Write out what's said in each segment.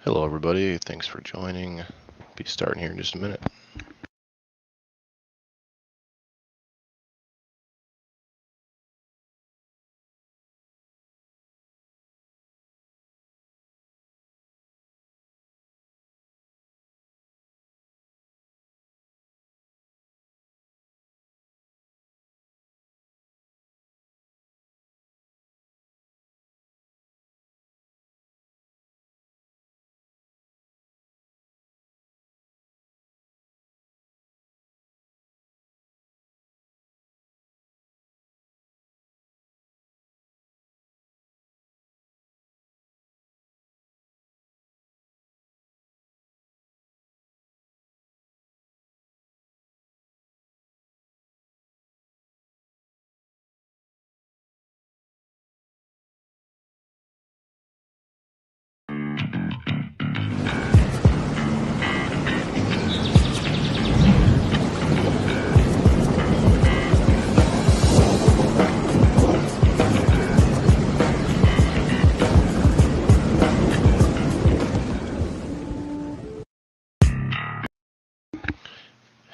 Hello everybody, thanks for joining. Be starting here in just a minute.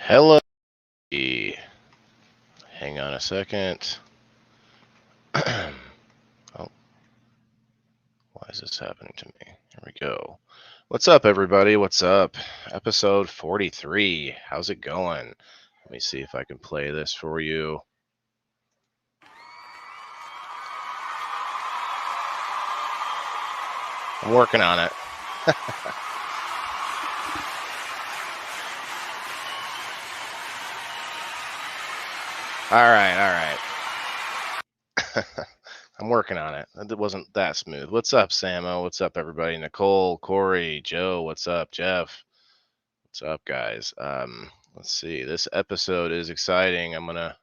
Hello. Hang on a second. Oh, why is this happening to me? Here we go. What's up everybody? What's up? Episode 43. How's it going? Let me see if I can play this for you. I'm working on it. All right. I'm working on it. It wasn't that smooth. What's up, Samo? What's up, everybody? Nicole, Corey, Joe. What's up, Jeff? What's up, guys? Let's see. This episode is exciting. I'm gonna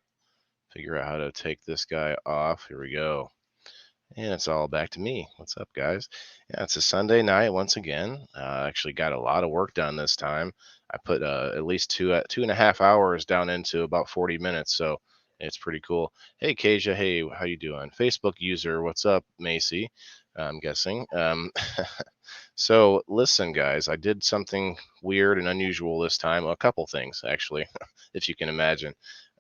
figure out how to take this guy off. Here we go. And it's all back to me. What's up, guys? Yeah, it's a Sunday night once again. Actually got a lot of work done this time. I put at least 2.5 hours down into about 40 minutes, so it's pretty cool. Hey, Kasia. Hey, how you doing? Facebook user. What's up, Macy? I'm guessing. So listen, guys, I did something weird and unusual this time. A couple things, actually, if you can imagine.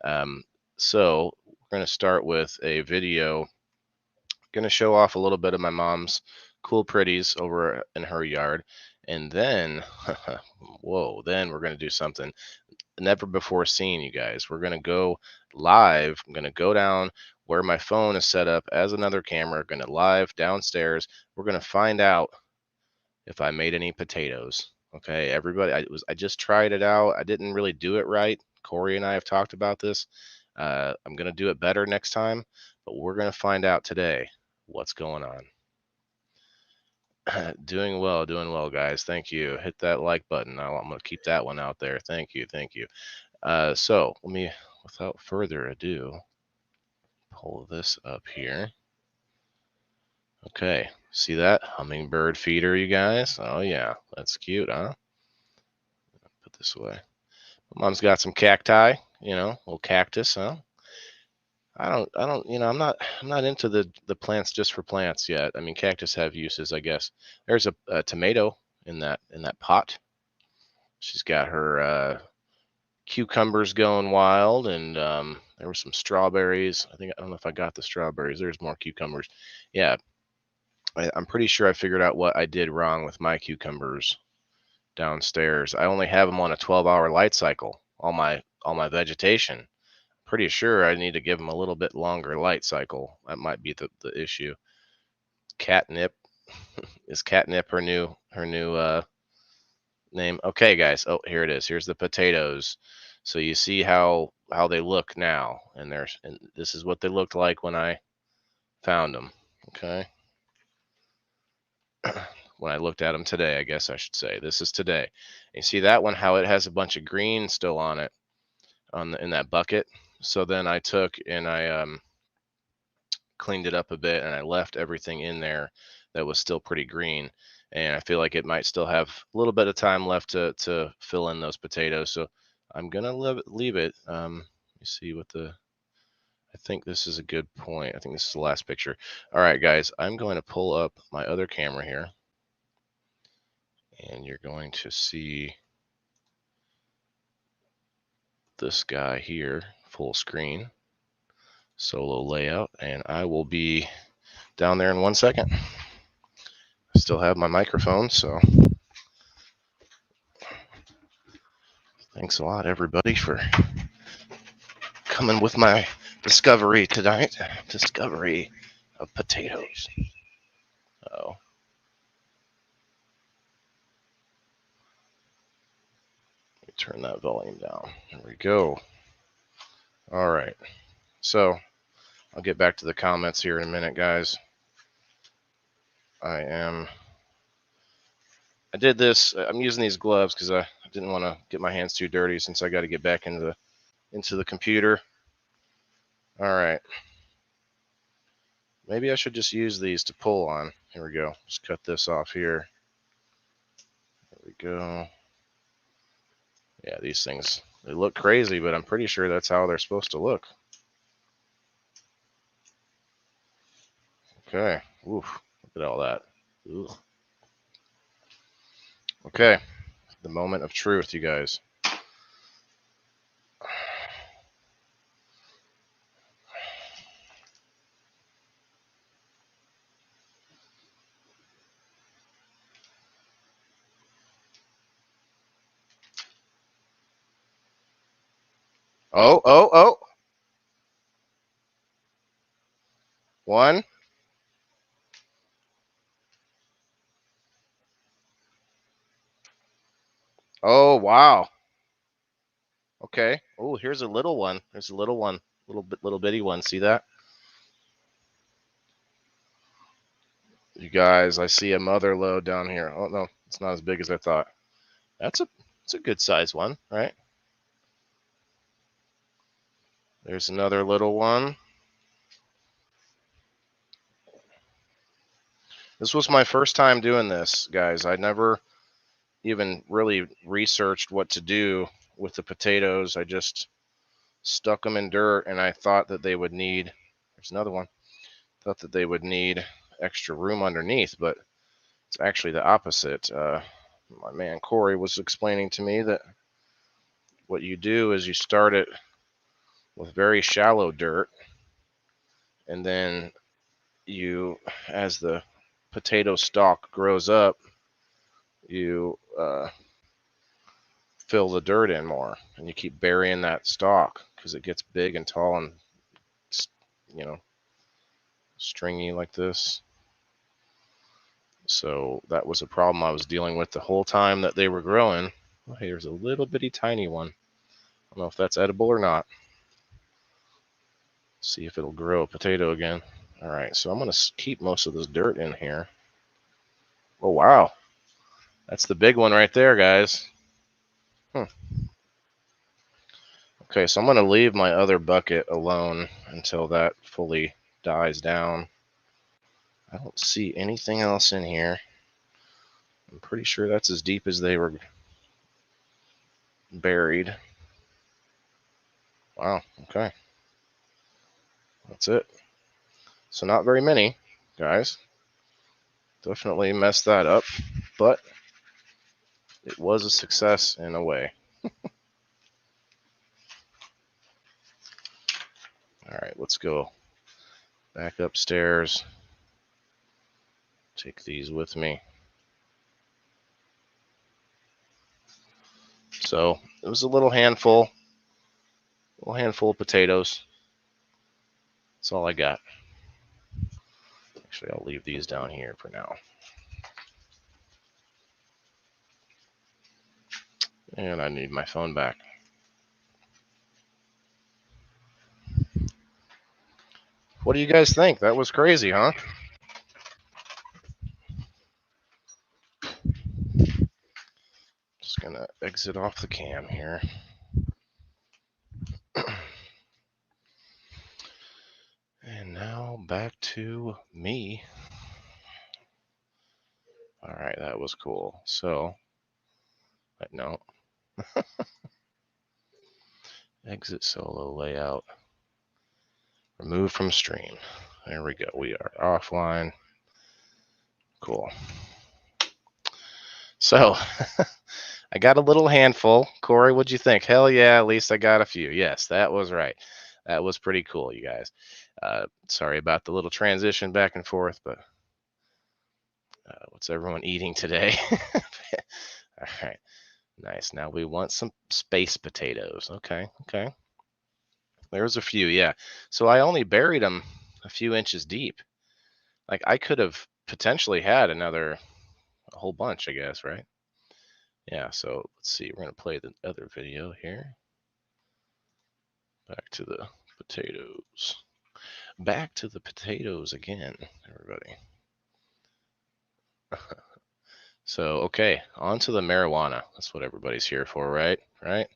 Um, so we're going to start with a video. Going to show off a little bit of my mom's cool pretties over in her yard. And then, whoa, then we're going to do something never before seen, you guys. We're going to go live. I'm going to go down where my phone is set up as another camera. Going to live downstairs. We're going to find out if I made any potatoes. Okay, everybody, I just tried it out. I didn't really do it right. Corey and I have talked about this. I'm gonna do it better next time, but we're gonna find out today what's going on. Doing well, guys. Thank you. Hit that like button. I'm gonna keep that one out there. Thank you. So let me, without further ado, pull this up here. Okay, see that hummingbird feeder, you guys? Oh yeah, that's cute, huh? Put this away. Mom's got some cacti, little cactus, huh? I'm not into the plants just for plants yet. I mean, cactus have uses, I guess. There's a tomato in that pot. She's got her cucumbers going wild, and there were some strawberries. I don't know if I got the strawberries. There's more cucumbers. Yeah, I'm pretty sure I figured out what I did wrong with my cucumbers downstairs. I only have them on a 12-hour light cycle. All my vegetation. Pretty sure I need to give them a little bit longer light cycle. That might be the issue. Catnip. Is catnip her new name? Okay, guys. Oh, here it is. Here's the potatoes. So you see how they look now, and this is what they looked like when I found them. Okay. When I looked at them today, I guess I should say. This is today. You see that one, how it has a bunch of green still on it in that bucket. So then I took and I cleaned it up a bit, and I left everything in there that was still pretty green. And I feel like it might still have a little bit of time left to fill in those potatoes. So I'm gonna leave it. You see what I think this is a good point. I think this is the last picture. All right, guys, I'm going to pull up my other camera here, and you're going to see this guy here, full screen, solo layout, and I will be down there in 1 second. I still have my microphone, so thanks a lot, everybody, for coming with my discovery tonight. Discovery of potatoes. Oh. Let me turn that volume down. There we go. All right. So I'll get back to the comments here in a minute, guys. I did this. I'm using these gloves because I didn't want to get my hands too dirty since I got to get back into the computer. All right. Maybe I should just use these to pull on. Here we go. Just cut this off here. There we go. Yeah, these things, they look crazy, but I'm pretty sure that's how they're supposed to look. Okay. Oof. Look at all that. Ugh. Okay. The moment of truth, you guys. Oh, oh, oh. One. Oh, wow. Okay. Oh, here's a little one. There's a little one. Little bitty one. See that? You guys, I see a mother load down here. Oh, no. It's not as big as I thought. It's a good size one, right? There's another little one. This was my first time doing this, guys. I never even really researched what to do with the potatoes. I just stuck them in dirt, and I thought that they would need, there's another one, thought that they would need extra room underneath, but it's actually the opposite. My man Corey was explaining to me that what you do is you start it with very shallow dirt, and then you, as the potato stalk grows up, you fill the dirt in more, and you keep burying that stalk because it gets big and tall and, you know, stringy like this. So that was a problem I was dealing with the whole time that they were growing. Oh, hey, there's a little bitty tiny one. I don't know if that's edible or not. See if it'll grow a potato again. All right, so I'm going to keep most of this dirt in here. Oh, wow. That's the big one right there, guys. Okay, so I'm going to leave my other bucket alone until that fully dies down. I don't see anything else in here. I'm pretty sure that's as deep as they were buried. Wow, okay. That's it. So not very many, guys. Definitely messed that up, but it was a success in a way. All right, let's go back upstairs. Take these with me. So it was a little handful of potatoes. That's all I got. Actually, I'll leave these down here for now. And I need my phone back. What do you guys think? That was crazy, huh? Just gonna exit off the cam here. And now back to me. All right, that was cool. So, no. Exit solo layout. Remove from stream. There we go. We are offline. Cool. So I got a little handful. Corey, what'd you think? Hell yeah, at least I got a few. Yes, that was right. That was pretty cool, you guys. Sorry about the little transition back and forth, but what's everyone eating today? All right, nice. Now we want some space potatoes. Okay, okay. There's a few, yeah. So I only buried them a few inches deep. Like I could have potentially had a whole bunch, I guess, right? Yeah, so let's see. We're going to play the other video here. Back to the potatoes. Back to the potatoes again, everybody. So, okay, on to the marijuana. That's what everybody's here for, right? Right?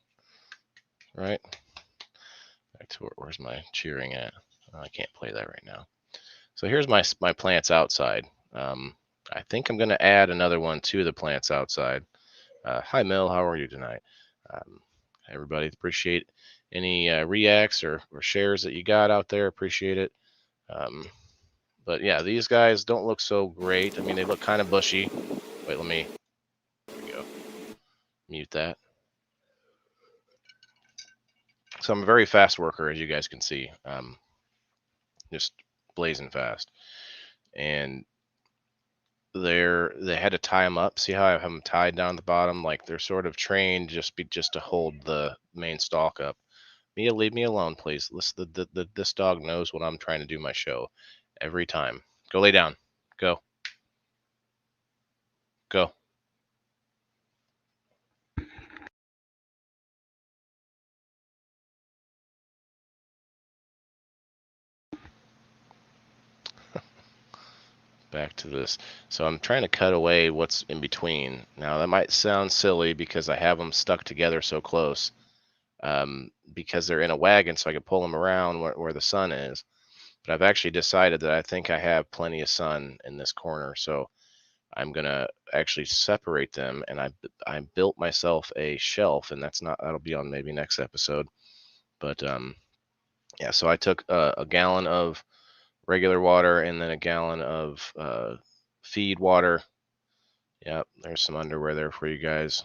Right? Back to where's my cheering at? Oh, I can't play that right now. So here's my plants outside. I think I'm going to add another one to the plants outside. Hi, Mel. How are you tonight? Um, everybody, appreciate any reacts or shares that you got out there. Appreciate it. But yeah, these guys don't look so great. I mean, they look kind of bushy. Wait, there we go. Mute that. So I'm a very fast worker, as you guys can see. Just blazing fast. And they had to tie them up. See how I have them tied down the bottom? Like they're sort of trained just to hold the main stalk up. Mia, leave me alone, please. This dog knows what I'm trying to do my show every time. Go lay down. Go. Go. Back to this. So I'm trying to cut away what's in between. Now that might sound silly because I have them stuck together so close. Because they're in a wagon, so I can pull them around where the sun is. But I've actually decided that I think I have plenty of sun in this corner, so I'm gonna actually separate them. And I built myself a shelf, and that'll be on maybe next episode. But yeah, so I took a gallon of regular water and then a gallon of feed water. Yep, there's some underwear there for you guys.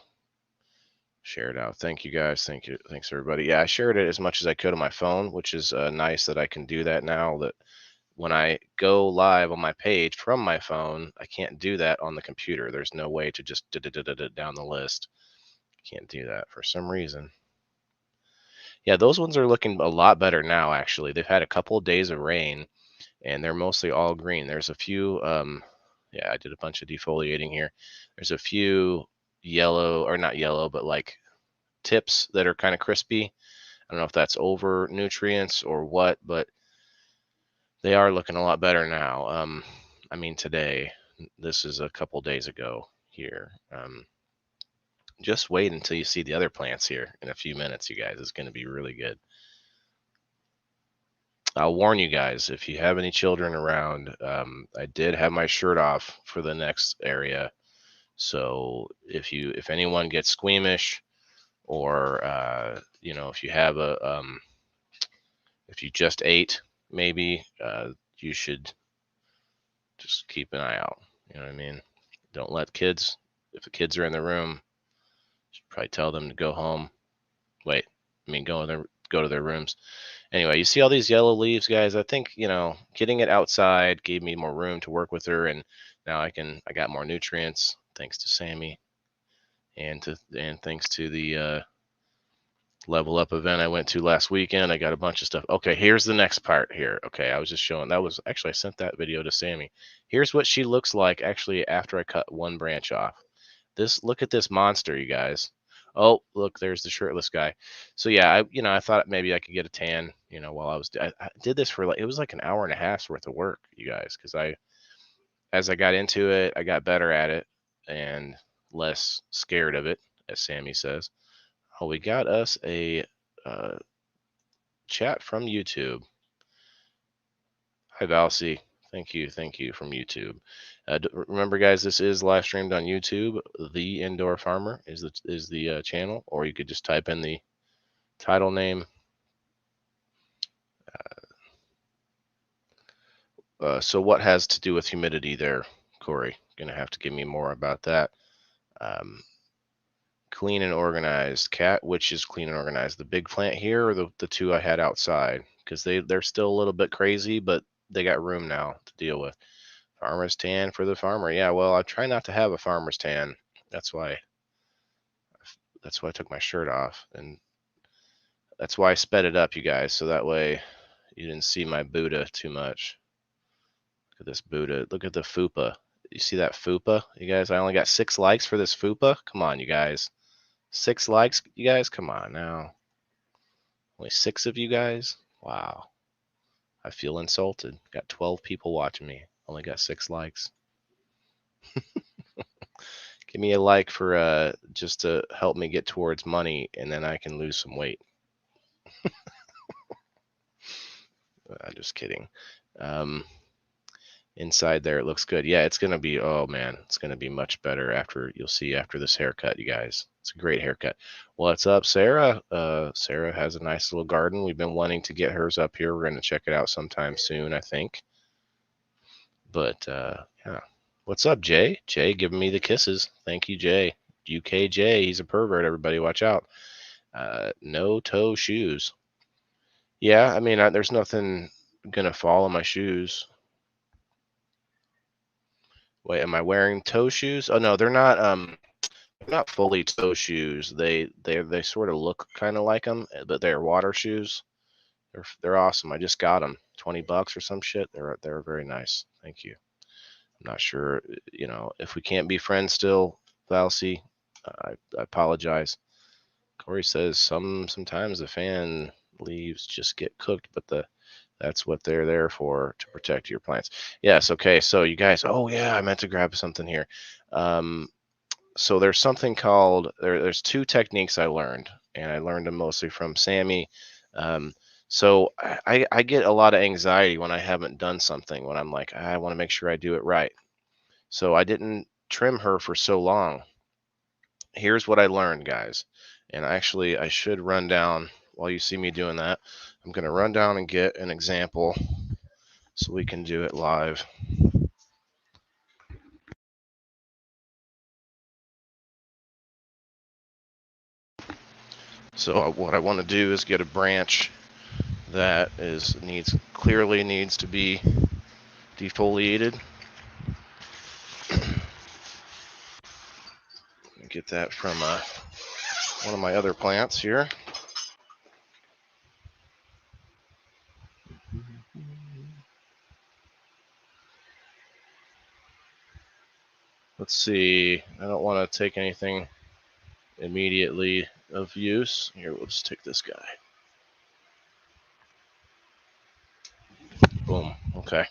Share it out. Thank you guys. Thank you. Thanks everybody. Yeah, I shared it as much as I could on my phone, which is nice that I can do that now. That when I go live on my page from my phone, I can't do that on the computer. There's no way to just down the list. Can't do that for some reason. Yeah, those ones are looking a lot better now. Actually, they've had a couple of days of rain, and they're mostly all green. There's a few. Yeah, I did a bunch of defoliating here. There's a few yellow, or not yellow, but like tips that are kind of crispy. I don't know if that's over nutrients or what, but they are looking a lot better now. I mean, today, this is a couple days ago here. Just wait until you see the other plants here in a few minutes, you guys. It's going to be really good. I'll warn you guys, if you have any children around, I did have my shirt off for the next area. So if anyone gets squeamish, or if you have if you just ate, maybe you should just keep an eye out. You know what I mean? Don't let kids. If the kids are in the room, you should probably tell them to go home. Wait, I mean go to their rooms. Anyway, you see all these yellow leaves, guys. I think getting it outside gave me more room to work with her, and now I got more nutrients thanks to Sammy, and thanks to the level up event I went to last weekend. I got a bunch of stuff. Okay, here's the next part here. Okay, I was just showing that was actually I sent that video to Sammy. Here's what she looks like actually after I cut one branch off. Look at this monster, you guys. Oh, look, there's the shirtless guy. So yeah, I thought maybe I could get a tan, while I did this for it was like an hour and a half's worth of work, you guys, because as I got into it, I got better at it and less scared of it, as Sammy says. Oh, we got us a uh, chat from YouTube. Hi, Valsy. Thank you from YouTube. Remember, guys, this is live streamed on YouTube. The Indoor Farmer is the channel, or you could just type in the title name. So, what has to do with humidity there, Corey? Gonna have to give me more about that. Clean and organized. Cat, which is clean and organized? The big plant here or the two I had outside? Because they're still a little bit crazy, but they got room now to deal with. Farmer's tan for the farmer. Yeah, well, I try not to have a farmer's tan. That's why I took my shirt off, and that's why I sped it up, you guys, so that way you didn't see my Buddha too much. Look at this Buddha. Look at the fupa. You see that fupa? You guys, I only got 6 likes for this fupa. Come on, you guys. 6 likes, you guys? Come on now. Only 6 of you guys? Wow. I feel insulted. Got 12 people watching me. Only got 6 likes. Give me a like for just to help me get towards money, and then I can lose some weight. I'm just kidding. Inside there, it looks good. Yeah, it's gonna be. Oh man, it's gonna be much better after. You'll see after this haircut, you guys. It's a great haircut. What's up, Sarah? Sarah has a nice little garden. We've been wanting to get hers up here. We're gonna check it out sometime soon, I think. But yeah. What's up, Jay? Jay giving me the kisses. Thank you, Jay. UKJ, he's a pervert. Everybody, watch out. No toe shoes. Yeah, I mean, there's nothing gonna fall on my shoes. Wait, am I wearing toe shoes? Oh no, they're not fully toe shoes. They sort of look kind of like them, but they're water shoes. They're awesome. I just got them. $20 or some shit. They're very nice. Thank you. I'm not sure, if we can't be friends still, Valsy, I apologize. Corey says sometimes the fan leaves just get cooked, but that's what they're there for, to protect your plants. Yes. Okay. So you guys, oh yeah, I meant to grab something here. So there's something called, there's 2 techniques I learned, and I learned them mostly from Sammy. So I get a lot of anxiety when I haven't done something, when I'm like, I want to make sure I do it right. So I didn't trim her for so long. Here's what I learned, guys. And actually, I should run down while you see me doing that. I'm going to run down and get an example so we can do it live. So what I want to do is get a branch that clearly needs to be defoliated. Get that from one of my other plants here. Let's see. I don't want to take anything immediately of use. Here, we'll just take this guy. Boom. Okay.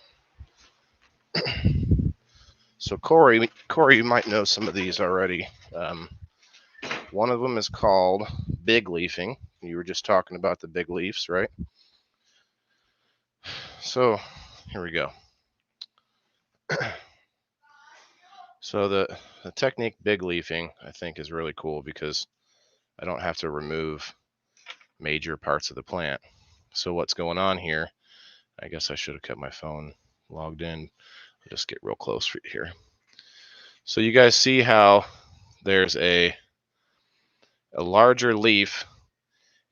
So Corey, you might know some of these already. One of them is called big leafing. You were just talking about the big leaves, right? So here we go. So the technique big leafing, I think, is really cool because I don't have to remove major parts of the plant. So what's going on here, I guess I should have kept my phone logged in. I'll just get real close for you here. So you guys see how there's a larger leaf,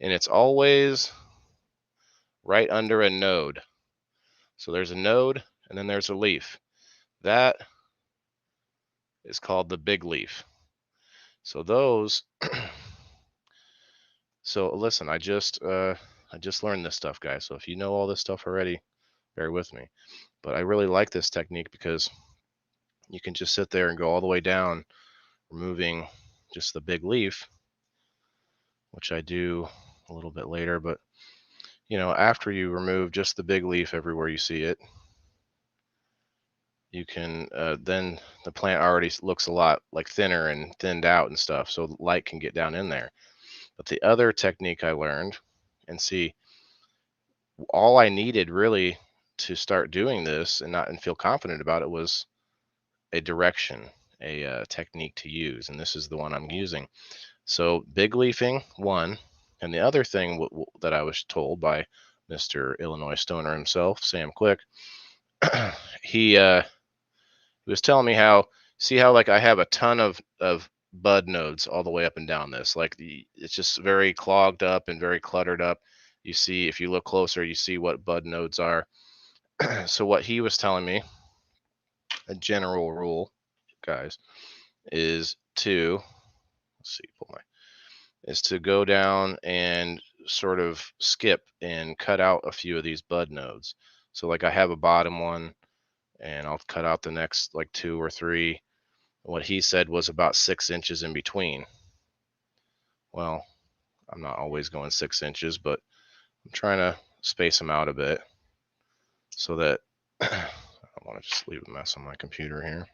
and it's always right under a node. So there's a node and then there's a leaf. That is called the big leaf. So those so listen, I just learned this stuff, guys. So if you know all this stuff already, bear with me. But I really like this technique because you can just sit there and go all the way down, removing just the big leaf, which I do a little bit later. But after you remove just the big leaf everywhere you see it, you can then the plant already looks a lot like thinner and thinned out and stuff, so light can get down in there. But the other technique I learned, and see, all I needed really to start doing this and feel confident about it was a direction, a technique to use, and this is the one I'm using. So big leafing, one, and the other thing that I was told by Mr. Illinois Stoner himself, Sam Quick, he was telling me how, see how like I have a ton of bud nodes all the way up and down this. Like it's just very clogged up and very cluttered up. You see, if you look closer, you see what bud nodes are. So what he was telling me, a general rule, guys, is to let's see, pull my is to go down and sort of skip and cut out a few of these bud nodes. So like I have a bottom one and I'll cut out the next like 2 or 3. What he said was about 6 inches in between. Well, I'm not always going 6 inches, but I'm trying to space them out a bit so that I don't want to just leave a mess on my computer here.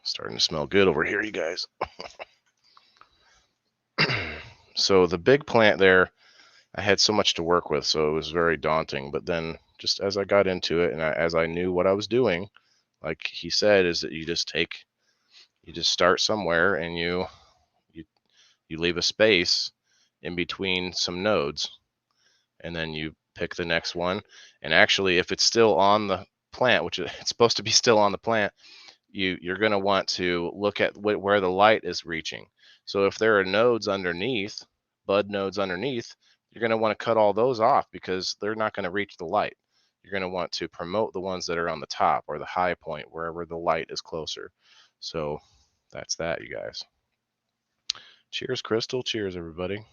Starting to smell good over here, you guys. So the big plant there, I had so much to work with, so it was very daunting. But then just as I got into it and as I knew what I was doing, like he said, is that you just start somewhere and you leave a space in between some nodes, and then you pick the next one. And actually, if it's still on the plant, which it's supposed to be still on the plant, you're going to want to look at where the light is reaching. So if there are nodes underneath, bud nodes underneath, you're going to want to cut all those off because they're not going to reach the light. You're going to want to promote the ones that are on the top or the high point, wherever the light is closer. So that's that, you guys. Cheers, Crystal. Cheers, everybody.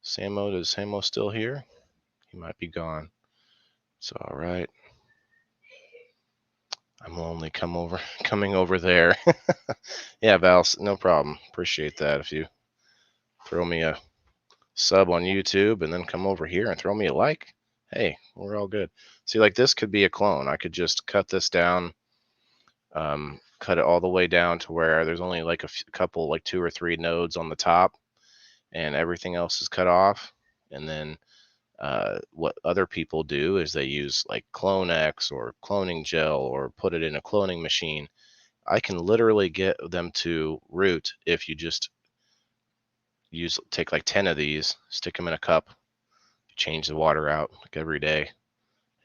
Samo, is Samo still here? He might be gone. It's all right. I'm lonely. Coming over there. Yeah, Val, no problem. Appreciate that. If you throw me a sub on YouTube and then come over here and throw me a like, hey, we're all good. See, like this could be a clone. I could just cut this down, cut it all the way down to where there's only like a couple, like 2 or 3 nodes on the top, and everything else is cut off. And then what other people do is they use like CloneX or cloning gel or put it in a cloning machine. I can literally get them to root if you just take like 10 of these, stick them in a cup, change the water out like every day,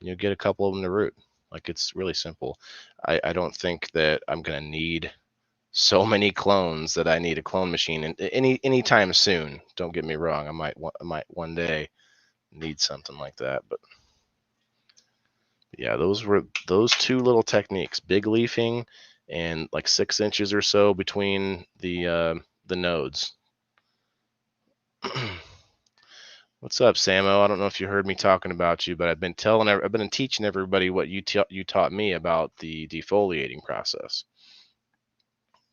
and you'll get a couple of them to root. Like it's really simple. I don't think that I'm gonna need so many clones that I need a clone machine anytime soon. Don't get me wrong. I might one day need something like that, but yeah, those were those 2 little techniques: big leafing and like 6 inches or so between the nodes. What's up, Samo? I don't know if you heard me talking about you, but I've been teaching everybody what you taught me about the defoliating process,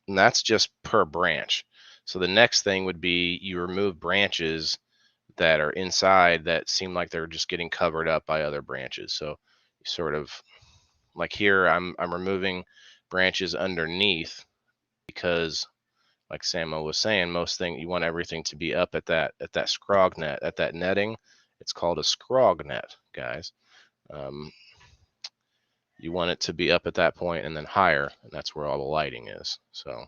and that's just per branch. So the next thing would be you remove branches that are inside that seem like they're just getting covered up by other branches. So you sort of like here, I'm removing branches underneath because, like Samo was saying, you want everything to be up at that scrog net, at that netting. It's called a scrog net, guys. You want it to be up at that point and then higher, and that's where all the lighting is. So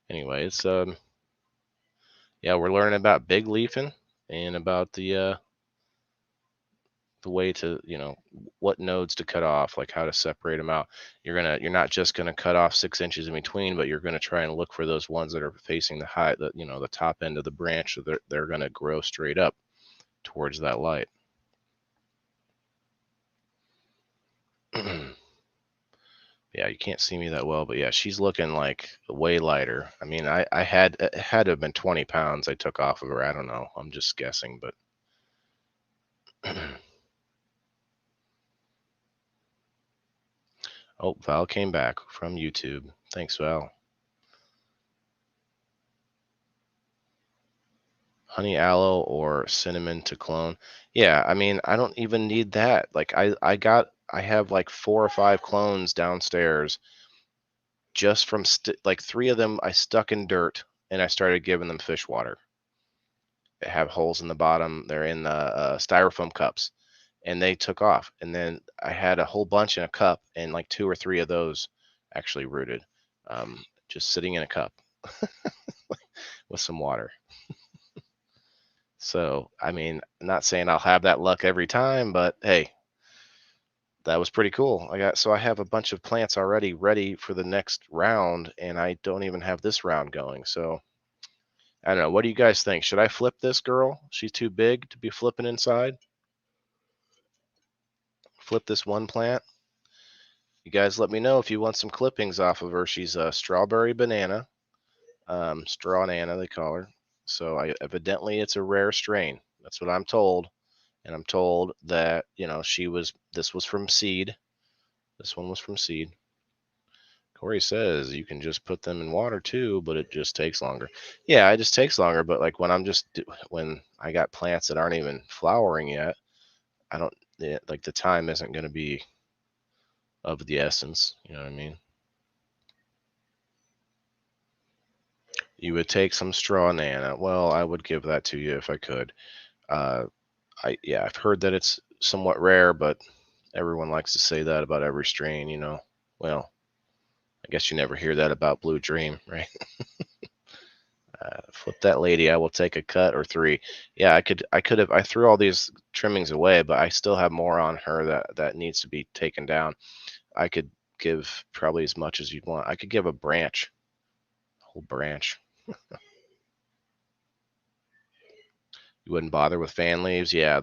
anyway, it's yeah, we're learning about big leafing and about the way to, what nodes to cut off, like how to separate them out. You're not just gonna cut off 6 inches in between, but you're gonna try and look for those ones that are facing the top end of the branch, so they're gonna grow straight up towards that light. Yeah, you can't see me that well, but yeah, she's looking like way lighter. I mean, I had it had to have been 20 pounds I took off of her. I don't know. I'm just guessing, but oh, Val came back from YouTube. Thanks, Val. Honey aloe or cinnamon to clone. Yeah, I mean, I don't even need that. Like I have like 4 or 5 clones downstairs just from like 3 of them I stuck in dirt and I started giving them fish water. They have holes in the bottom. They're in the styrofoam cups, and they took off. And then I had a whole bunch in a cup, and like 2 or 3 of those actually rooted, just sitting in a cup with some water. So, I mean, I'm not saying I'll have that luck every time, but hey, that was pretty cool. I have a bunch of plants already ready for the next round, and I don't even have this round going. So I don't know. What do you guys think? Should I flip this girl? She's too big to be flipping inside. Flip this one plant. You guys let me know if you want some clippings off of her. She's a strawberry banana, straw nana they call her. So evidently it's a rare strain. That's what I'm told, and I'm told that this was from seed. This one was from seed. Corey says you can just put them in water too, but it just takes longer. Yeah, it just takes longer. But like when I got plants that aren't even flowering yet, I don't like the time isn't going to be of the essence. You know what I mean? You would take some straw nana. Well, I would give that to you if I could. Uh, I've heard that it's somewhat rare, but everyone likes to say that about every strain. Well, I guess you never hear that about Blue Dream, right? Flip that lady. I will take a cut or three. Yeah, I threw all these trimmings away, but I still have more on her that needs to be taken down. I could give probably as much as you'd want. I could give a branch, a whole branch. You wouldn't bother with fan leaves? Yeah,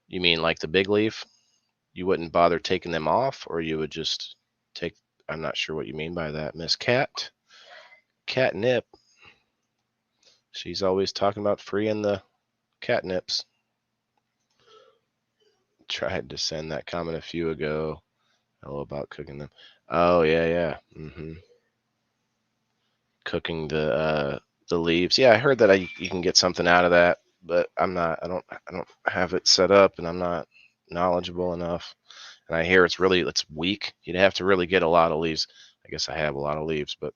you mean like the big leaf? You wouldn't bother taking them off, or you would just take. I'm not sure what you mean by that, Miss Catnip. She's always talking about freeing the catnips. Tried to send that comment a few ago. Hello about cooking them. Oh yeah, yeah. Cooking the leaves. Yeah, I heard that you can get something out of that, but I'm not. I don't have it set up, and I'm not knowledgeable enough. And I hear it's weak. You'd have to really get a lot of leaves. I guess I have a lot of leaves, but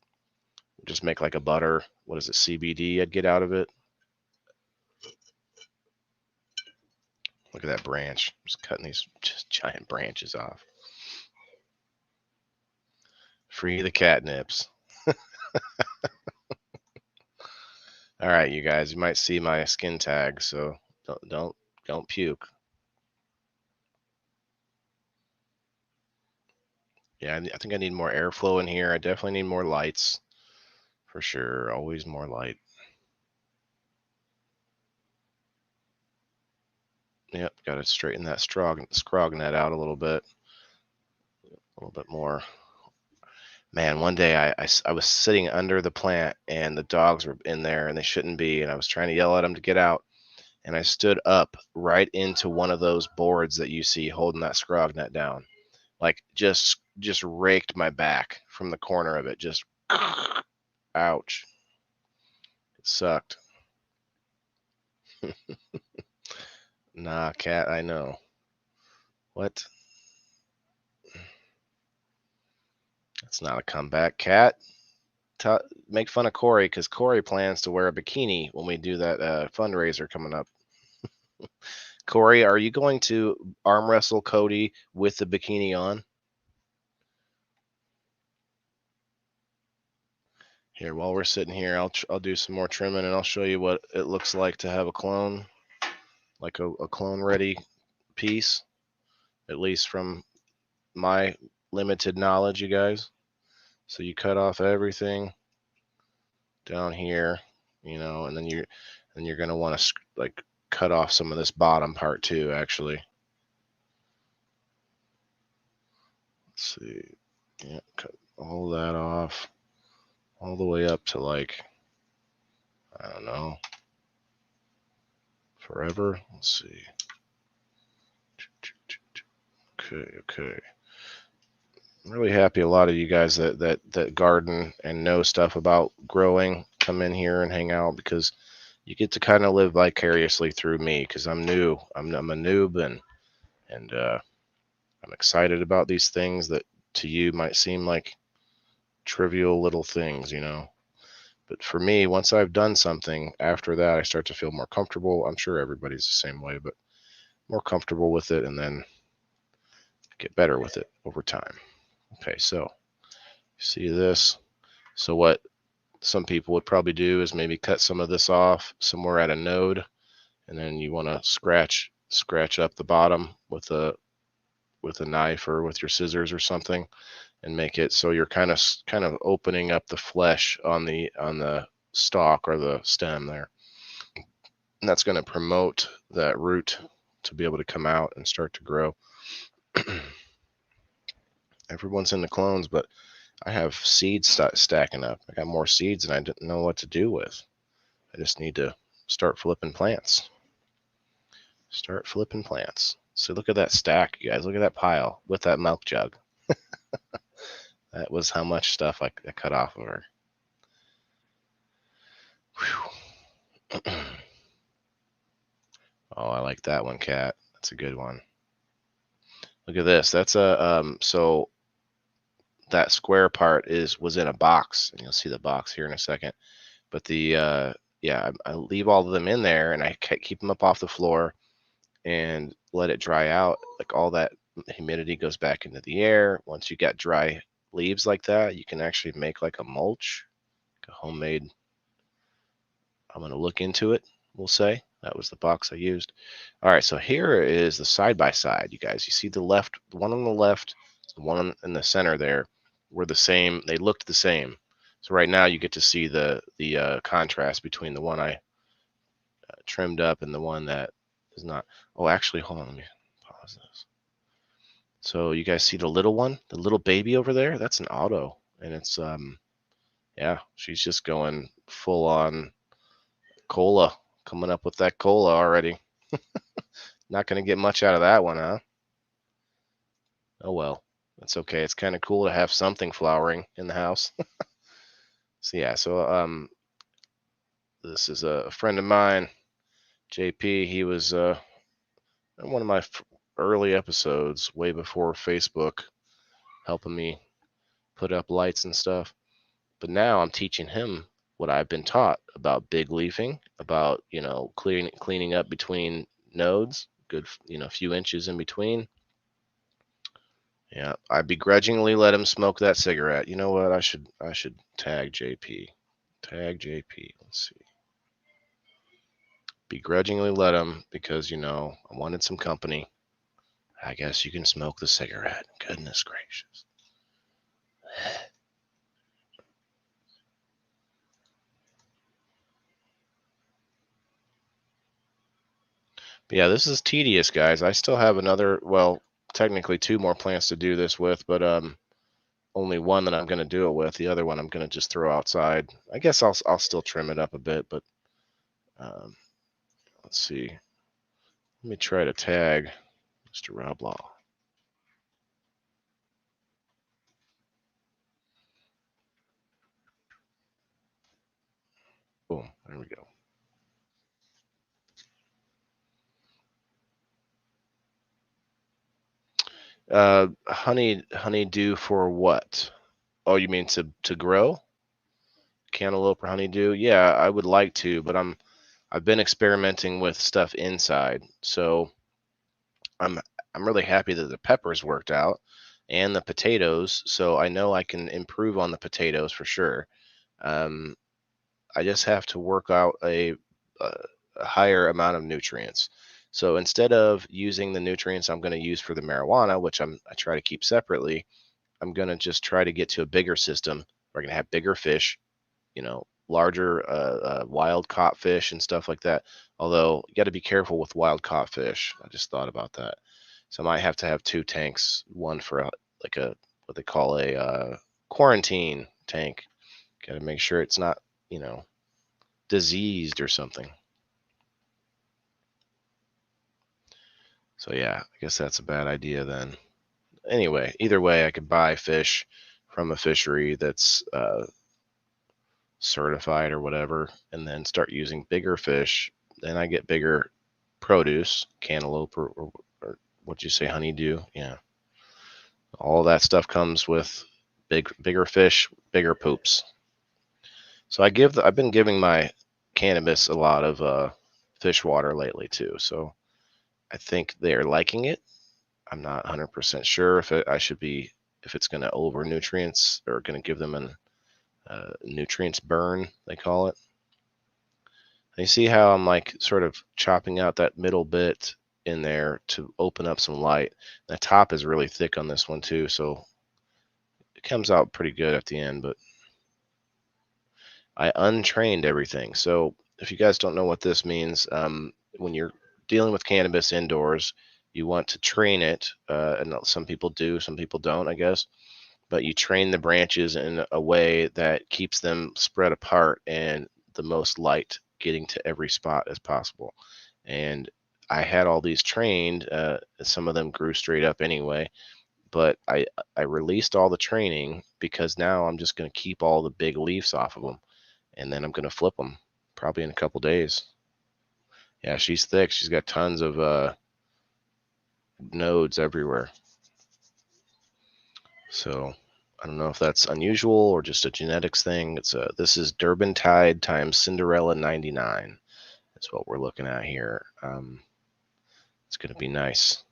just make like a butter. What is it? CBD I'd get out of it. Look at that branch. Just cutting these just giant branches off. Free the catnips. All right, you guys. You might see my skin tag, so don't puke. Yeah, I think I need more airflow in here. I definitely need more lights for sure. Always more light. Yep, got to straighten that scrog net out a little bit more. Man, one day I was sitting under the plant and the dogs were in there and they shouldn't be, and I was trying to yell at them to get out, and I stood up right into one of those boards that you see holding that scrog net down, like just raked my back from the corner of it, just ouch, it sucked. Nah, cat, I know. What? It's not a comeback, cat. Make fun of Corey because Corey plans to wear a bikini when we do that fundraiser coming up. Corey, are you going to arm wrestle Cody with the bikini on? Here, while we're sitting here, I'll do some more trimming and I'll show you what it looks like to have a clone, like a clone ready piece, at least from my limited knowledge, you guys. So you cut off everything down here, and then you're gonna want to like cut off some of this bottom part too, actually. Let's see. Yeah, cut all that off, all the way up to like, I don't know, forever. Let's see. Okay. I'm really happy a lot of you guys that garden and know stuff about growing come in here and hang out, because you get to kind of live vicariously through me, because I'm new. I'm a noob, and I'm excited about these things that to you might seem like trivial little things. But for me, once I've done something, after that, I start to feel more comfortable. I'm sure everybody's the same way, but more comfortable with it, and then get better with it over time. Okay, so see this. So what some people would probably do is maybe cut some of this off somewhere at a node, and then you want to scratch up the bottom with with a knife or with your scissors or something, and make it so you're kind of opening up the flesh on the stalk or the stem there. And that's going to promote that root to be able to come out and start to grow. Everyone's into clones, but I have seeds stacking up. I got more seeds than I didn't know what to do with. I just need to start flipping plants. Start flipping plants. So look at that stack, you guys. Look at that pile with that milk jug. That was how much stuff I cut off of her. Oh, I like that one, Cat. That's a good one. Look at this. That's so that square part was in a box, and you'll see the box here in a second. But the yeah, I leave all of them in there, and I keep them up off the floor and let it dry out. Like all that humidity goes back into the air. Once you got dry leaves like that, you can actually make like a mulch, like a homemade. I'm going to look into it, we'll say. That was the box I used. All right, so here is the side-by-side, you guys. You see the one on the left, the one in the center there, were the same. They looked the same. So right now you get to see the contrast between the one I trimmed up and the one that is not. Oh, actually, hold on. Let me pause this. So you guys see the little one, the little baby over there? That's an auto. And it's, yeah, she's just going full on cola, coming up with that cola already. Not going to get much out of that one, huh? Oh, well, that's okay. It's kind of cool to have something flowering in the house. So, yeah, so this is a friend of mine, JP. He was in one of my early episodes, way before Facebook, helping me put up lights and stuff. But now I'm teaching him what I've been taught about big leafing, about, cleaning up between nodes, good, few inches in between. Yeah, I begrudgingly let him smoke that cigarette. You know what? I should tag JP. Tag JP. Let's see. Begrudgingly let him because, I wanted some company. I guess you can smoke the cigarette. Goodness gracious. But yeah, this is tedious, guys. I still have another, well, technically 2 more plants to do this with, but only one that I'm going to do it with. The other one I'm going to just throw outside. I guess I'll still trim it up a bit, but let's see. Let me try to tag Mr. Rob Law. Boom. There we go. Honeydew for what? Oh, you mean to grow? Cantaloupe or honeydew? Yeah, I would like to, but I've been experimenting with stuff inside. So I'm really happy that the peppers worked out and the potatoes. So I know I can improve on the potatoes for sure. Um, I just have to work out a higher amount of nutrients. So instead of using the nutrients I'm going to use for the marijuana, which I try to keep separately, I'm going to just try to get to a bigger system. We're going to have bigger fish, larger wild caught fish and stuff like that. Although you got to be careful with wild caught fish. I just thought about that. So I might have to have 2 tanks, one for like a what they call a quarantine tank. Got to make sure it's not, diseased or something. So yeah, I guess that's a bad idea then. Anyway, either way, I could buy fish from a fishery that's certified or whatever, and then start using bigger fish. Then I get bigger produce, cantaloupe or what'd you say, honeydew? Yeah, all that stuff comes with bigger fish, bigger poops. So I've been giving my cannabis a lot of fish water lately too. So I think they're liking it. I'm not 100% sure if it's going to over nutrients or going to give them an nutrients burn, they call it. And you see how I'm like sort of chopping out that middle bit in there to open up some light. The top is really thick on this one too, so it comes out pretty good at the end, but I untrained everything. So if you guys don't know what this means, when you're dealing with cannabis indoors, you want to train it, and some people do, some people don't, I guess. But you train the branches in a way that keeps them spread apart and the most light getting to every spot as possible. And I had all these trained. Some of them grew straight up anyway, but I released all the training because now I'm just going to keep all the big leaves off of them, and then I'm going to flip them probably in a couple days. Yeah, she's thick. She's got tons of nodes everywhere. So I don't know if that's unusual or just a genetics thing. This is Durban Tide times Cinderella 99. That's what we're looking at here. It's going to be nice.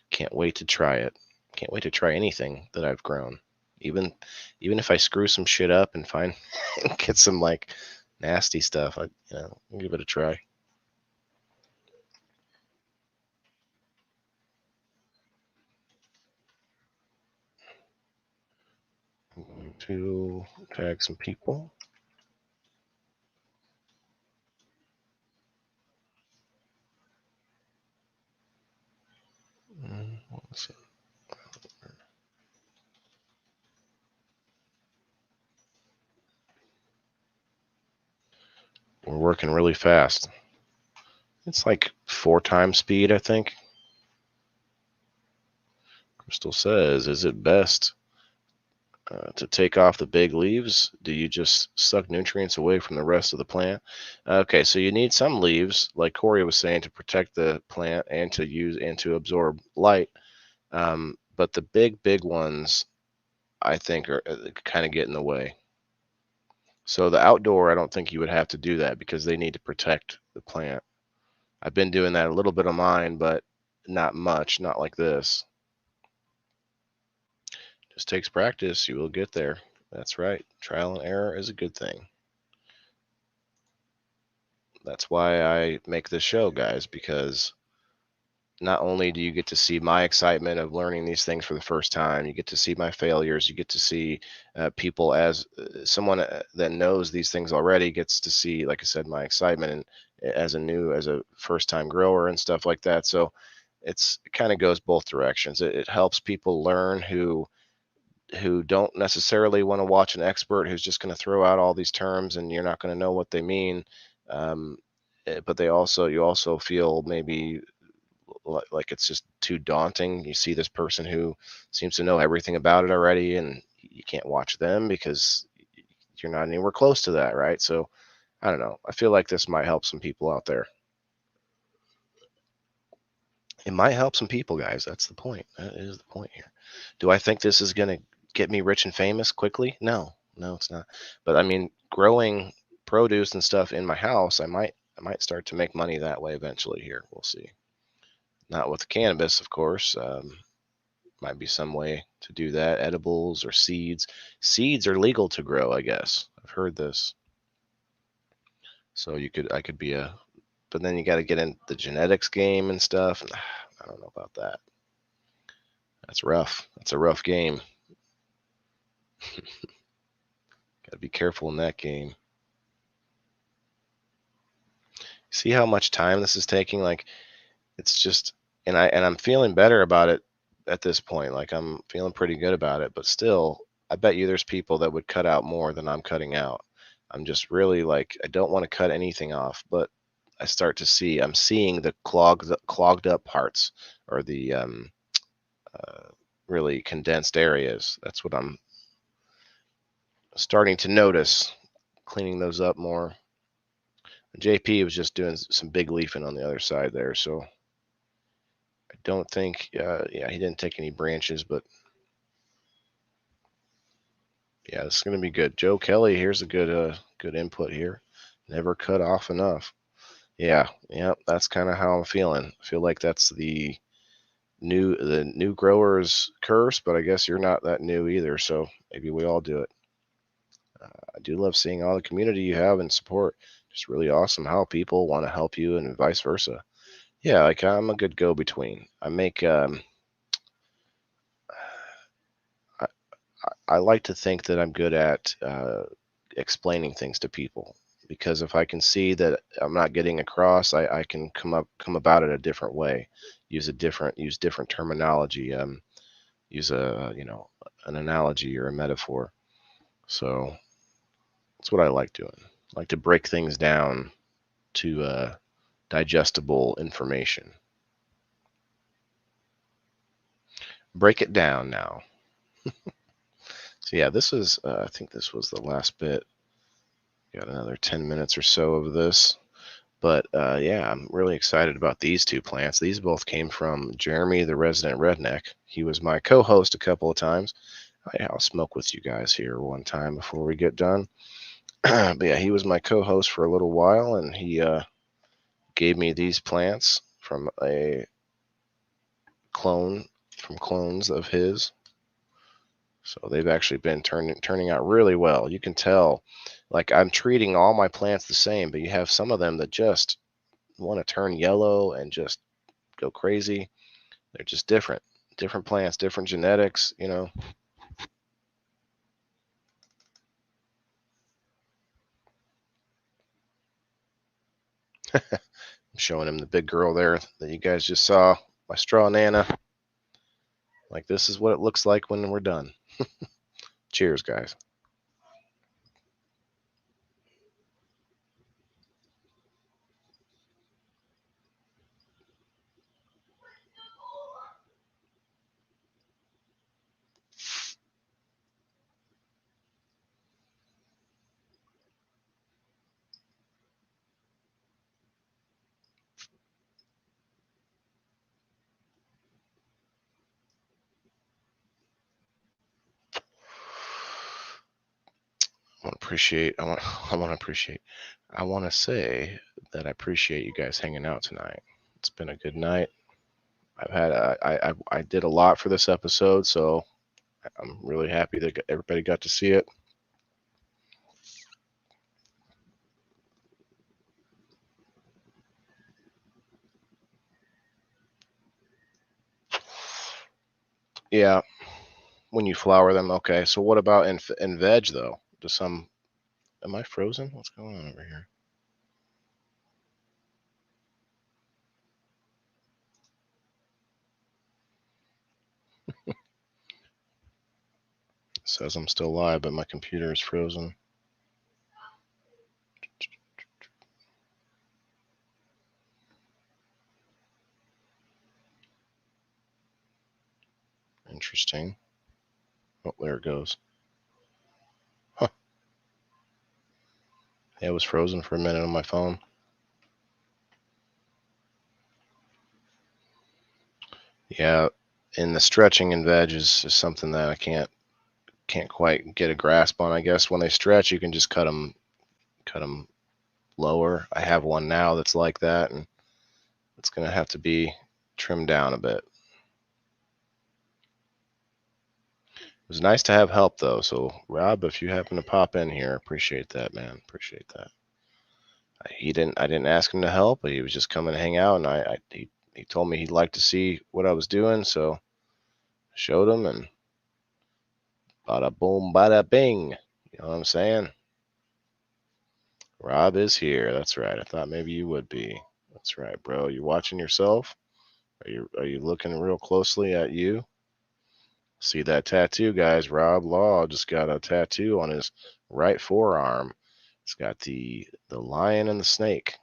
Can't wait to try it. Can't wait to try anything that I've grown. Even if I screw some shit up and find get some like nasty stuff, I'll give it a try. To tag some people. Let's see. We're working really fast. It's like 4 times speed, I think. Crystal says, is it best to take off the big leaves? Do you just suck nutrients away from the rest of the plant? Okay, so you need some leaves, like Corey was saying, to protect the plant and to use and to absorb light. But the big ones, I think, are kind of get in the way. So the outdoor, I don't think you would have to do that because they need to protect the plant. I've been doing that a little bit of mine, but not much, not like this. Just takes practice. You will get there. That's right. Trial and error is a good thing. That's why I make this show, guys, because not only do you get to see my excitement of learning these things for the first time, you get to see my failures, you get to see people as someone that knows these things already gets to see, like I said, my excitement and as a first time grower and stuff like that. So it kind of goes both directions. It helps people learn who don't necessarily want to watch an expert who's just going to throw out all these terms and you're not going to know what they mean. Um, but you also feel maybe like it's just too daunting. You see this person who seems to know everything about it already, and you can't watch them because you're not anywhere close to that, right? So I don't know. I feel like this might help some people out there. It might help some people, guys. That's the point. That is the point here. Do I think this is going to get me rich and famous quickly? No, no, it's not. But I mean, growing produce and stuff in my house, I might start to make money that way eventually. Here, we'll see. Not with cannabis, of course. Might be some way to do that. Edibles or seeds. Seeds are legal to grow, I guess. I've heard this. So I could be but then you got to get in the genetics game and stuff. And I don't know about that. That's rough. That's a rough game. Got to be careful in that game. See how much time this is taking? Like it's just, I'm feeling better about it at this point. Like I'm feeling pretty good about it, but still, I bet you there's people that would cut out more than I'm cutting out. I'm just really like I don't want to cut anything off, but I'm seeing the clogged up parts or the uh, really condensed areas. That's what I'm starting to notice. Cleaning those up more. JP was just doing some big leafing on the other side there, so I don't think, yeah, he didn't take any branches, but yeah, it's going to be good. Joe Kelly, here's a good input here. Never cut off enough. Yeah, that's kind of how I'm feeling. I feel like that's the new grower's curse, but I guess you're not that new either, so maybe we all do it. I do love seeing all the community you have and support. Just really awesome how people want to help you and vice versa. Yeah, like I'm a good go-between. I, I like to think that I'm good at explaining things to people, because if I can see that I'm not getting across, I can come about it a different way, use different terminology, use an analogy or a metaphor. So that's what I like doing. I like to break things down to digestible information. Break it down now. So yeah, this is I think this was the last bit. Got another 10 minutes or so of this. But yeah, I'm really excited about these two plants. These both came from Jeremy, the resident redneck. He was my co-host a couple of times. I'll smoke with you guys here one time before we get done. But yeah, he was my co-host for a little while, and he gave me these plants from a clone, from clones of his. So they've actually been turning out really well. You can tell, like, I'm treating all my plants the same, but you have some of them that just want to turn yellow and just go crazy. They're just different plants, different genetics. I'm showing him the big girl there that you guys just saw, my straw Nana. Like, this is what it looks like when we're done. Cheers, guys. I want to appreciate. I want. I want to appreciate. I want to say that I appreciate you guys hanging out tonight. It's been a good night. I've had. I did a lot for this episode, so I'm really happy that everybody got to see it. Yeah, when you flour them, okay. So what about in veg though? Does some? Am I frozen? What's going on over here? It says I'm still live, but my computer is frozen. Interesting. Oh, there it goes. Huh. Yeah, it was frozen for a minute on my phone. Yeah, and the stretching in veg is something that I can't quite get a grasp on. I guess when they stretch, you can just cut them lower. I have one now that's like that, and it's gonna have to be trimmed down a bit. It was nice to have help though. So Rob, if you happen to pop in here, appreciate that, man. Appreciate that. I didn't ask him to help, but he was just coming to hang out, and he told me he'd like to see what I was doing, so I showed him, and bada boom, bada bing. You know what I'm saying? Rob is here. That's right. I thought maybe you would be. That's right, bro. You watching yourself? Are you looking real closely at you? See that tattoo, guys? Rob Law just got a tattoo on his right forearm. It's got the lion and the snake,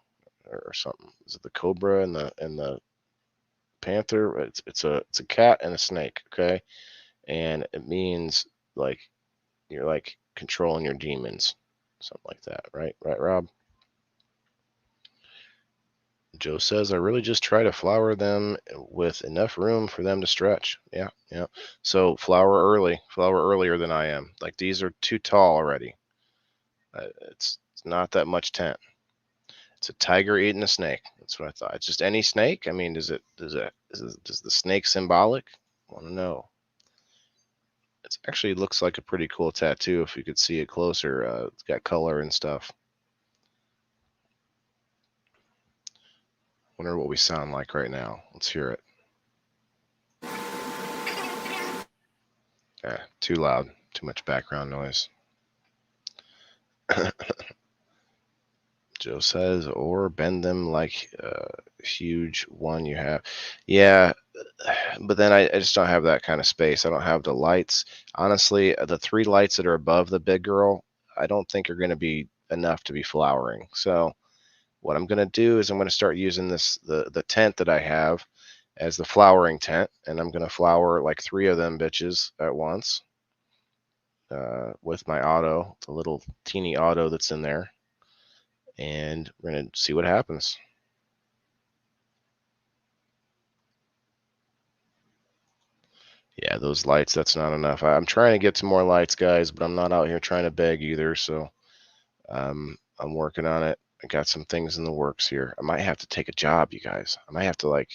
or something. Is it the cobra and the panther? It's a cat and a snake. Okay, and it means like you're like controlling your demons, something like that. Right, Rob. Joe says, I really just try to flour them with enough room for them to stretch. Yeah, yeah. So flour earlier than I am. Like, these are too tall already. It's not that much tent. It's a tiger eating a snake. That's what I thought. It's just any snake. I mean, does the snake symbolic? I want to know. It actually looks like a pretty cool tattoo if you could see it closer. It's got color and stuff. Wonder what we sound like right now. Let's hear it. Too loud. Too much background noise. Joe says, or bend them like a huge one you have. Yeah, but then I just don't have that kind of space. I don't have the lights. Honestly, the 3 lights that are above the big girl, I don't think are going to be enough to be flowering. So what I'm going to do is I'm going to start using the tent that I have as the flowering tent, and I'm going to flower like 3 of them bitches at once with my auto, the little teeny auto that's in there, and we're going to see what happens. Yeah, those lights, that's not enough. I'm trying to get some more lights, guys, but I'm not out here trying to beg either, so I'm working on it. I got some things in the works here. I might have to take a job, you guys. I might have to, like,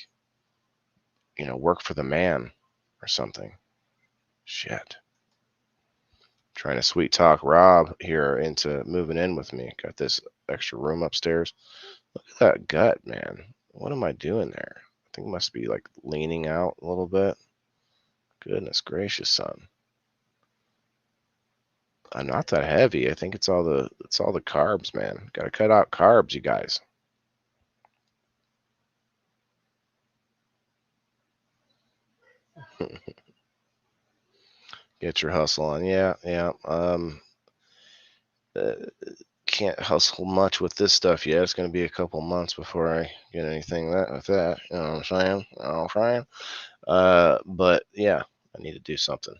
work for the man or something. Shit. Trying to sweet talk Rob here into moving in with me. Got this extra room upstairs. Look at that gut, man. What am I doing there? I think it must be like leaning out a little bit. Goodness gracious, son. I'm not that heavy. I think it's all the carbs, man. Got to cut out carbs, you guys. Get your hustle on. Yeah, yeah. Uh, can't hustle much with this stuff yet. It's going to be a couple months before I get anything with that. You know what I'm saying? You know what I'm saying? But yeah, I need to do something.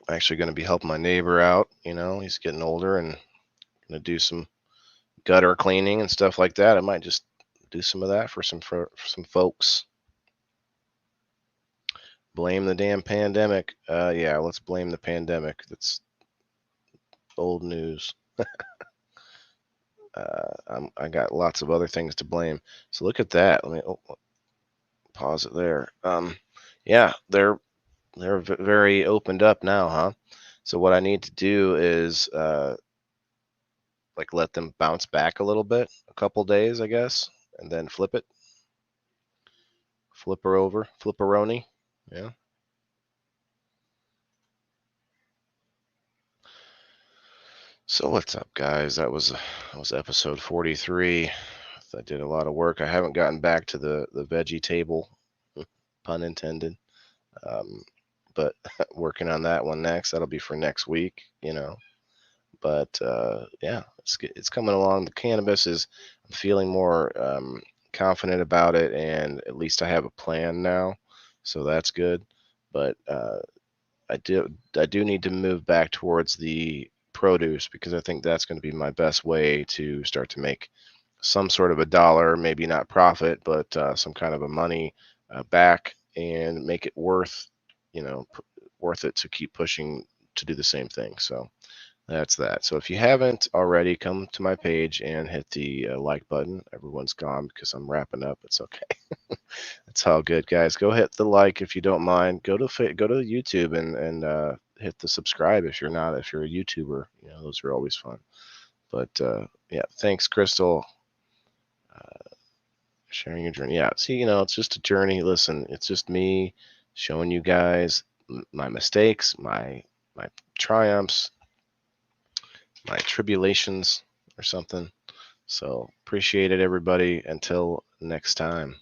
I'm actually going to be helping my neighbor out. He's getting older and going to do some gutter cleaning and stuff like that. I might just do some of that for some folks. Blame the damn pandemic. Yeah, let's blame the pandemic. That's old news. I got lots of other things to blame. So look at that. Let me pause it there. Yeah, they're very opened up now, huh? So what I need to do is like let them bounce back a little bit, a couple days, I guess, and then flip it, flip her over, flipperoni. Yeah. So what's up, guys? That was episode 43. I did a lot of work. I haven't gotten back to the veggie table, pun intended. Um, but working on that one next. That'll be for next week. But yeah, it's coming along. The cannabis is. I'm feeling more confident about it, and at least I have a plan now, so that's good. But I do need to move back towards the produce because I think that's going to be my best way to start to make some sort of a dollar, maybe not profit, but some kind of a money back and make it worth it to keep pushing to do the same thing. So that's that. So if you haven't already, come to my page and hit the like button. Everyone's gone because I'm wrapping up. It's okay. It's all good, guys. Go hit the like if you don't mind. Go to YouTube and hit the subscribe if you're not. If you're a YouTuber, those are always fun. But yeah, thanks, Crystal. Sharing your journey. Yeah, see, it's just a journey. Listen, it's just me showing you guys my mistakes, my triumphs, my tribulations, or something. So appreciate it, everybody. Until next time.